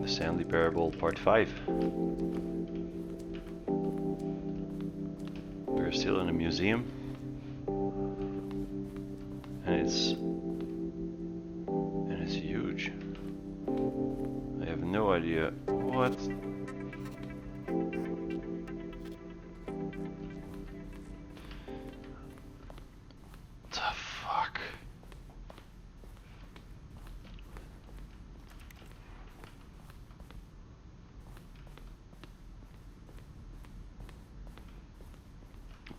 The Stanley Parable Part 5. We're still in a museum. And it's huge. I have no idea what. The fuck?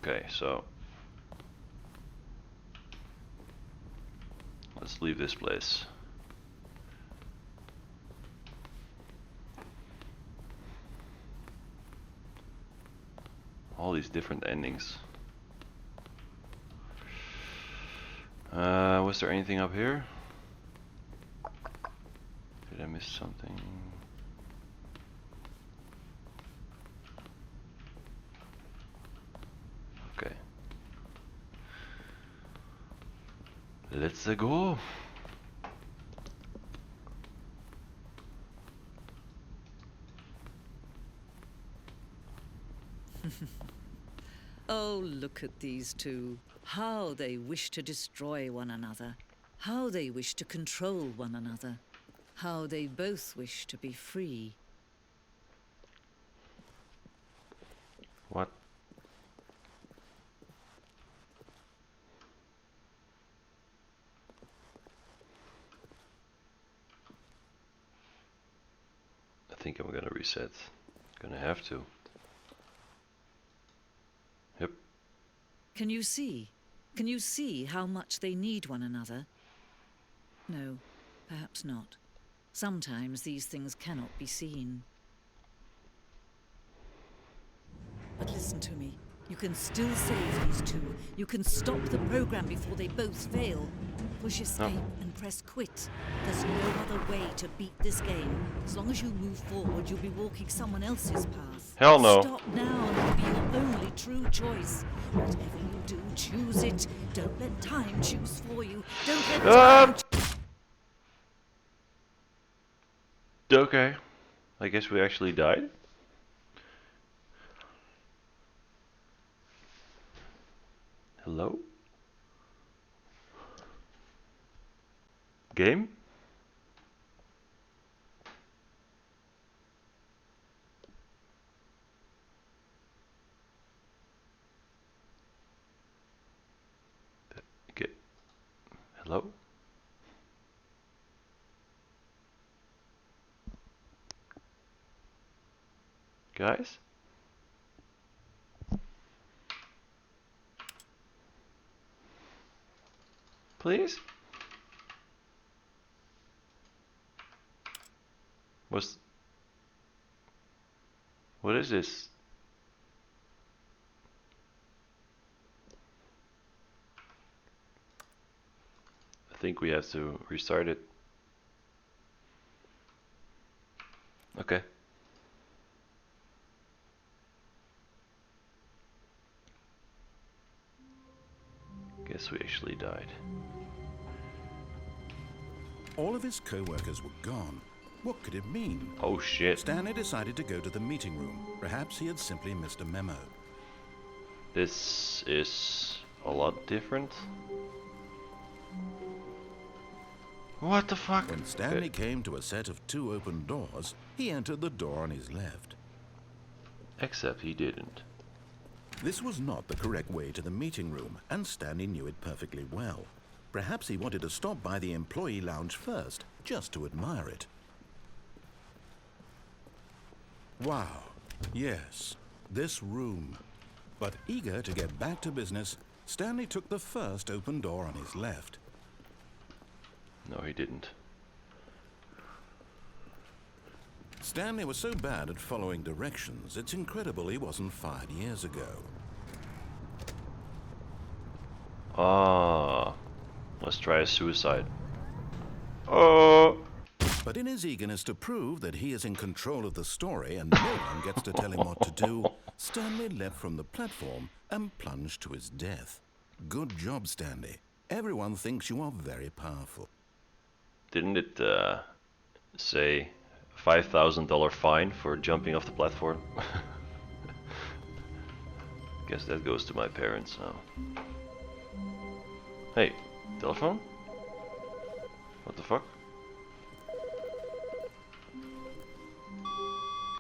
Okay, so let's leave this place. All these different endings. Was there anything up here? Did I miss something? Okay. Let's go. Oh, look at these two. How they wish to destroy one another. How they wish to control one another. How they both wish to be free. What? I think I'm gonna reset. Gonna have to. Yep. Can you see? Can you see how much they need one another? No, perhaps not. Sometimes these things cannot be seen. But listen to me. You can still save these two. You can stop the program before they both fail. Push escape and press quit. There's no other way to beat this game. As long as you move forward, you'll be walking someone else's path. Hell no. Stop now and it'll be your only true choice. Whatever you do, choose it. Don't let time choose for you. Don't let time... Okay. I guess we actually died. Hello? Game? Okay. Hello? Guys? Please? What is this? I think we have to restart it. Okay. Guess we actually died. All of his co-workers were gone. What could it mean? Oh shit. Stanley decided to go to the meeting room. Perhaps he had simply missed a memo. This is a lot different. What the fuck? When Stanley came to a set of 2 open doors, he entered the door on his left. Except he didn't. This was not the correct way to the meeting room, and Stanley knew it perfectly well. Perhaps he wanted to stop by the employee lounge first, just to admire it. Wow, yes, this room. But eager to get back to business, Stanley took the first open door on his left. No, he didn't. Stanley was so bad at following directions, it's incredible he wasn't fired years ago. Ah, let's try a suicide. Oh. But in his eagerness to prove that he is in control of the story and no one gets to tell him what to do, Stanley leapt from the platform and plunged to his death. Good job, Stanley. Everyone thinks you are very powerful. Didn't it say $5,000 fine for jumping off the platform. Guess that goes to my parents now. Hey, telephone? What the fuck?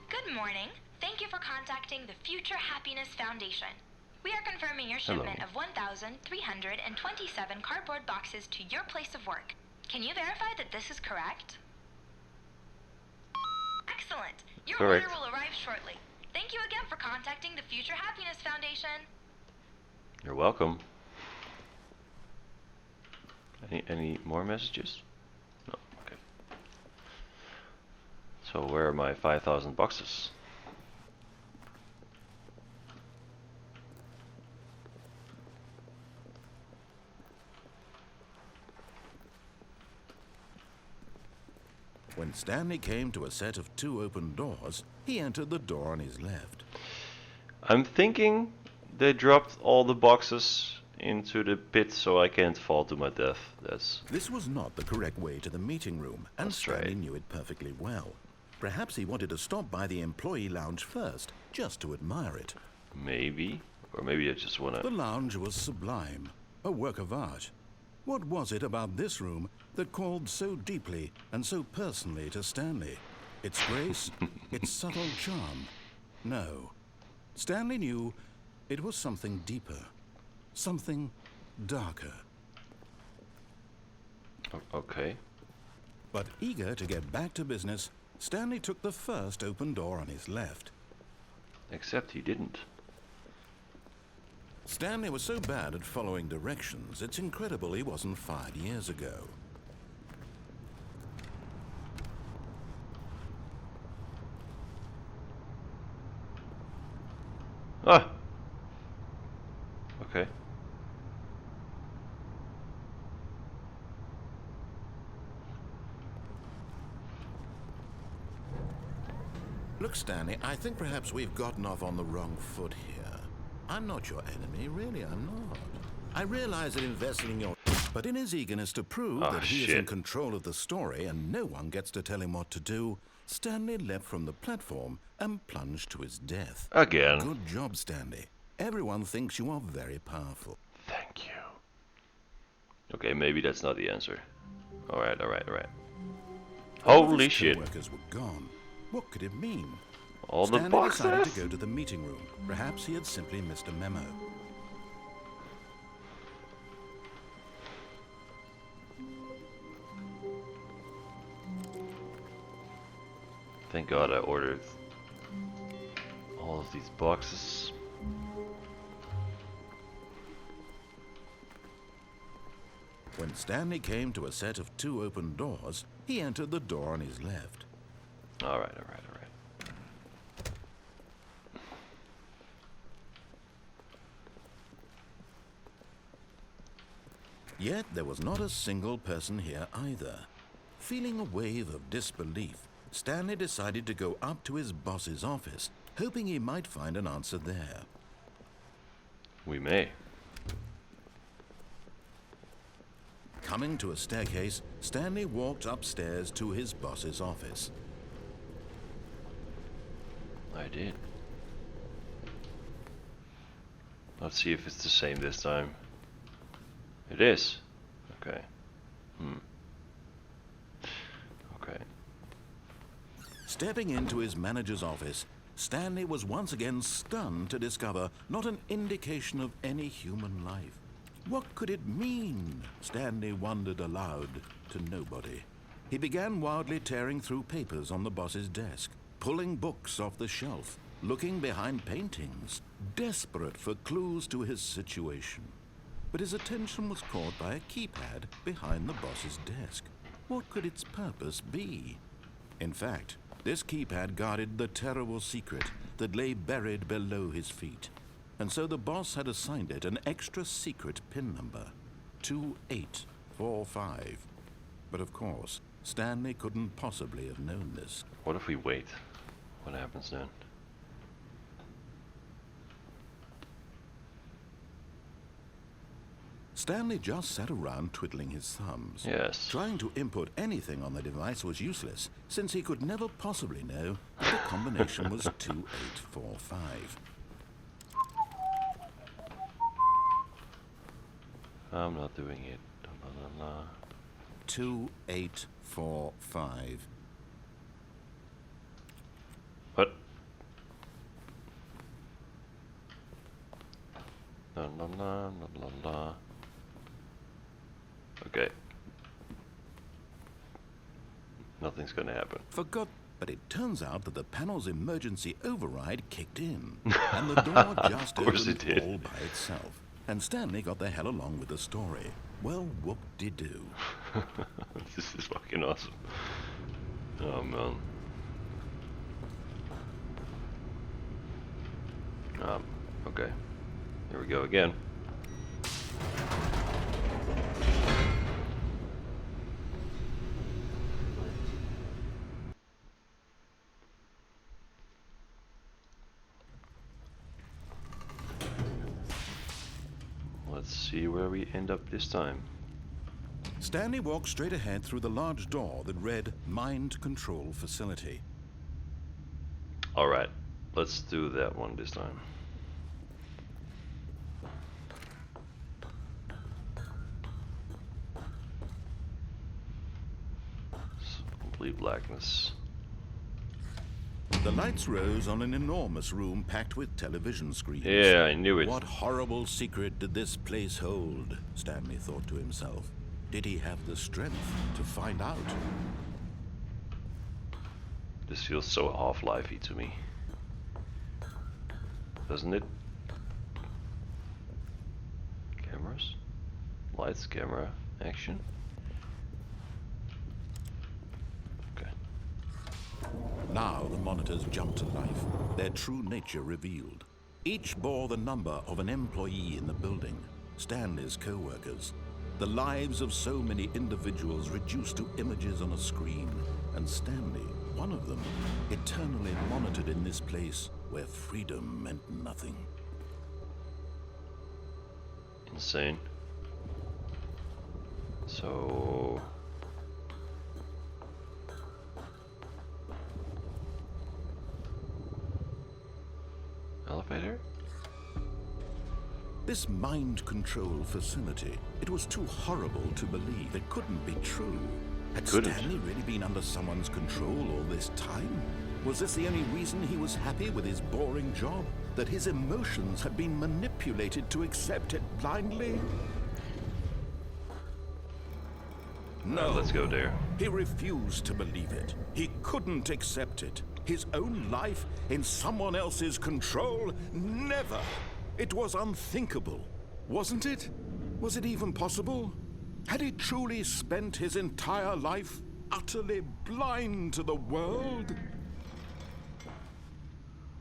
Good morning. Thank you for contacting the Future Happiness Foundation. We are confirming your shipment of 1,327 cardboard boxes to your place of work. Can you verify that this is correct? Excellent. Your Correct. order will arrive shortly. Thank you again for contacting the Future Happiness Foundation. You're welcome. Any more messages? No. Okay. So where are my 5,000 boxes? When Stanley came to a set of 2 open doors, he entered the door on his left. I'm thinking they dropped all the boxes into the pit so I can't fall to my death. This was not the correct way to the meeting room, and That's Stanley right. knew it perfectly well. Perhaps he wanted to stop by the employee lounge first, just to admire it. Maybe. Or maybe I just wanna... The lounge was sublime, a work of art. What was it about this room that called so deeply and so personally to Stanley? Its grace, its subtle charm? No. Stanley knew it was something deeper, something darker. Okay. But eager to get back to business, Stanley took the first open door on his left. Except he didn't. Stanley was so bad at following directions, it's incredible he wasn't fired years ago. Ah! Okay. Look, Stanley, I think perhaps we've gotten off on the wrong foot here. I'm not your enemy, really, I'm not. I realize that investing in your... But in his eagerness to prove that he is in control of the story and no one gets to tell him what to do, Stanley leapt from the platform and plunged to his death. Again. Good job, Stanley. Everyone thinks you are very powerful. Thank you. Okay, maybe that's not the answer. Alright. Holy shit. Workers were gone. What could it mean? All the Stanley boxes? decided to go to the meeting room. Perhaps he had simply missed a memo. Thank God I ordered all of these boxes. When Stanley came to a set of 2 open doors, he entered the door on his left. Alright. Yet there was not a single person here either. Feeling a wave of disbelief, Stanley decided to go up to his boss's office, hoping he might find an answer there. We may. Coming to a staircase, Stanley walked upstairs to his boss's office. I did. Let's see if it's the same this time. It is. Okay. Okay. Stepping into his manager's office, Stanley was once again stunned to discover not an indication of any human life. What could it mean? Stanley wondered aloud to nobody. He began wildly tearing through papers on the boss's desk, pulling books off the shelf, looking behind paintings, desperate for clues to his situation. But his attention was caught by a keypad behind the boss's desk. What could its purpose be? In fact, this keypad guarded the terrible secret that lay buried below his feet. And so the boss had assigned it an extra secret PIN number, 2845. But of course, Stanley couldn't possibly have known this. What if we wait? What happens then? Stanley just sat around twiddling his thumbs. Yes. Trying to input anything on the device was useless, since he could never possibly know that the combination was 2845. I'm not doing it. La, la, la. 2845. What? La la la la la la. Okay. Nothing's gonna happen. Forgot, but it turns out that the panel's emergency override kicked in, and the door just Of course opened it did. all by itself. And Stanley got the hell along with the story. Well, whoop-de-doo. This is fucking awesome. Oh man. Okay. Here we go again. Let's see where we end up this time. Stanley walked straight ahead through the large door that read Mind Control Facility. Alright, let's do that one this time. Complete blackness. The lights rose on an enormous room packed with television screens. Yeah, I knew it. What horrible secret did this place hold? Stanley thought to himself. Did he have the strength to find out? This feels so Half-Life-y to me. Doesn't it? Cameras? Lights, camera, action. Okay. Now the monitors jumped to life, their true nature revealed. Each bore the number of an employee in the building, Stanley's co-workers. The lives of so many individuals reduced to images on a screen, and Stanley, one of them, eternally monitored in this place where freedom meant nothing. Insane. So... elevator? This mind control facility, it was too horrible to believe. It couldn't be true. Had Couldn't. Stanley really been under someone's control all this time? Was this the only reason he was happy with his boring job? That his emotions had been manipulated to accept it blindly? No. Let's go there. He refused to believe it. He couldn't accept it. His own life in someone else's control? Never. It was unthinkable, wasn't it? Was it even possible? Had he truly spent his entire life utterly blind to the world?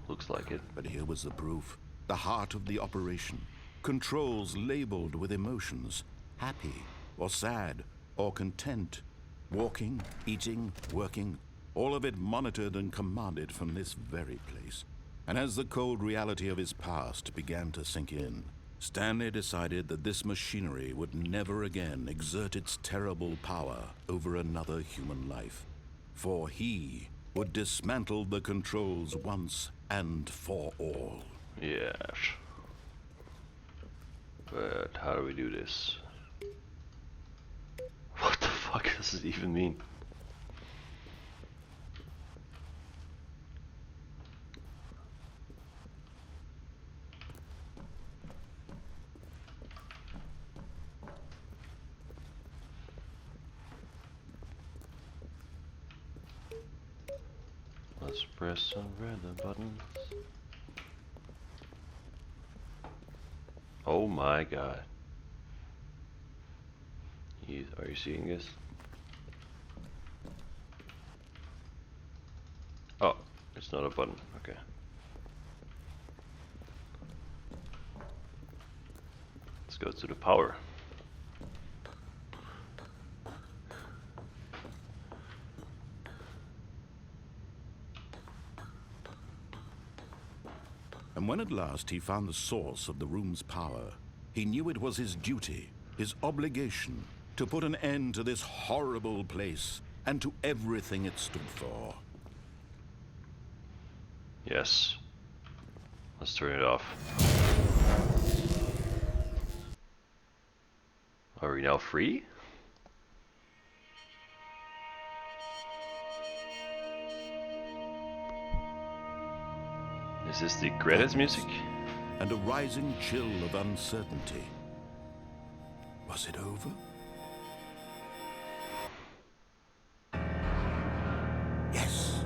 Looks like it. But here was the proof. The heart of the operation. Controls labeled with emotions. Happy, or sad, or content. Walking, eating, working. All of it monitored and commanded from this very place. And as the cold reality of his past began to sink in, Stanley decided that this machinery would never again exert its terrible power over another human life. For he would dismantle the controls once and for all. Yes. But how do we do this? What the fuck does it even mean? Let's press some random buttons. Oh my god. Are you seeing this? Oh, it's not a button. Okay. Let's go to the power. And when at last he found the source of the room's power, he knew it was his duty, his obligation to put an end to this horrible place and to everything it stood for. Yes. Let's turn it off. Are we now free? Is this the credits music? And a rising chill of uncertainty. Was it over? Yes.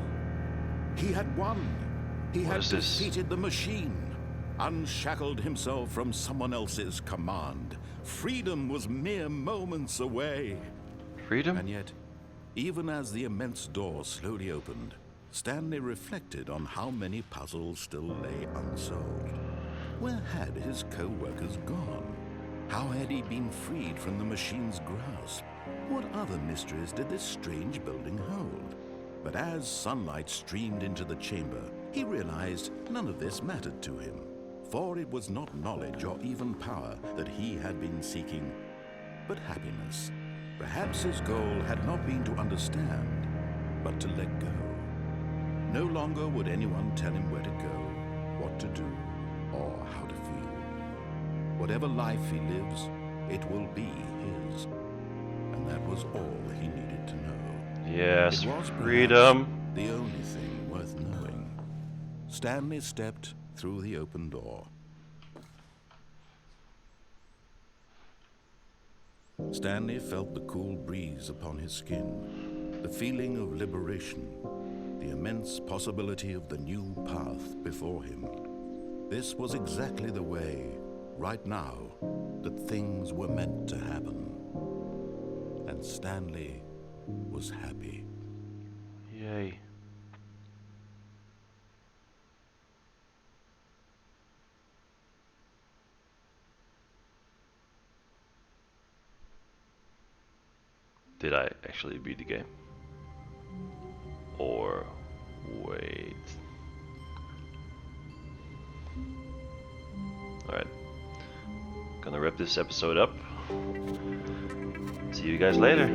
He had won. He had defeated the machine, unshackled himself from someone else's command. Freedom was mere moments away. Freedom? And yet, even as the immense door slowly opened, Stanley reflected on how many puzzles still lay unsolved. Where had his co-workers gone? How had he been freed from the machine's grasp? What other mysteries did this strange building hold? But as sunlight streamed into the chamber, he realized none of this mattered to him. For it was not knowledge or even power that he had been seeking, but happiness. Perhaps his goal had not been to understand, but to let go. No longer would anyone tell him where to go, what to do, or how to feel. Whatever life he lives, it will be his. And that was all he needed to know. Yes, It was freedom. the only thing worth knowing. Stanley stepped through the open door. Stanley felt the cool breeze upon his skin, the feeling of liberation, the immense possibility of the new path before him. This was exactly the way, right now, that things were meant to happen. And Stanley was happy. Yay. Did I actually beat the game? Or wait. Alright. Gonna wrap this episode up. See you guys later.